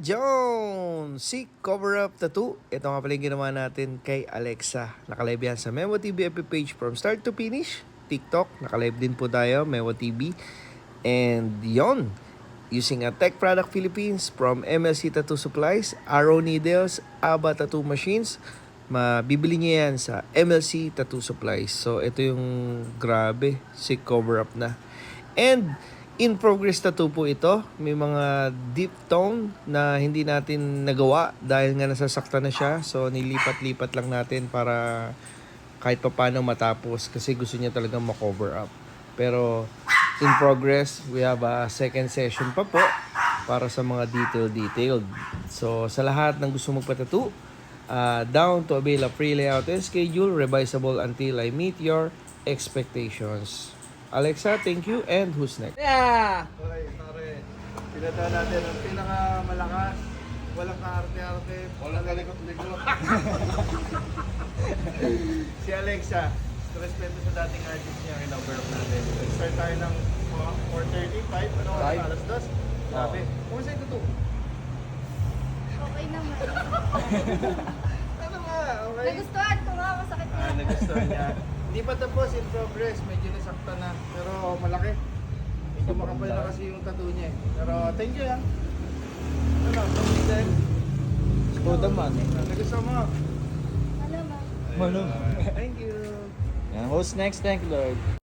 John! Si Cover-Up Tattoo. Ito nga pala yung ginawa natin kay Alexa. Nakalive yan sa Mewa TV FB page from start to finish. TikTok, nakalive din po tayo, Mewa TV. And yon, using a Tech Product Philippines from MLC Tattoo Supplies, Arrow Needles, Aba Tattoo Machines. Mabibili niya yan sa MLC Tattoo Supplies. So, ito yung grabe, si Cover-Up na. And in progress tattoo po ito. May mga deep tone na hindi natin nagawa dahil nga nasasaktan na siya. So nilipat-lipat lang natin para kahit pa paano matapos kasi gusto niya talagang ma-cover up. Pero in progress, we have a second session pa po para sa mga detailed. So sa lahat ng gusto magpa-tattoo, down to avail a free layout and schedule, revisable until I meet your expectations. Alexa, thank you. And who's next? Yeah! Okay, pare. Pinata natin ang pinakamalakas. Walang kaarte-arte. Walang kalikot-likot. Si Alexa. Respeto sa dating artist niya, kinabarap natin. Start tayo ng 4:35. Ano oras? Alas 2. Sabi. Kumusta ito to? Okay naman. Ano nga? Okay. Nagustuhan ko nga, masakit na. Nagustuhan niya. Hindi pa tapos, in progress. Medyo nasakta na. Pero malaki. Medyo makapal na kasi yung tattoo niya eh. Pero thank you, ha. Ano, thank you din. Skoda man eh. Nagustuhan mo. Alam mo. Malum. Thank you. Who's next? Thank you, Lord.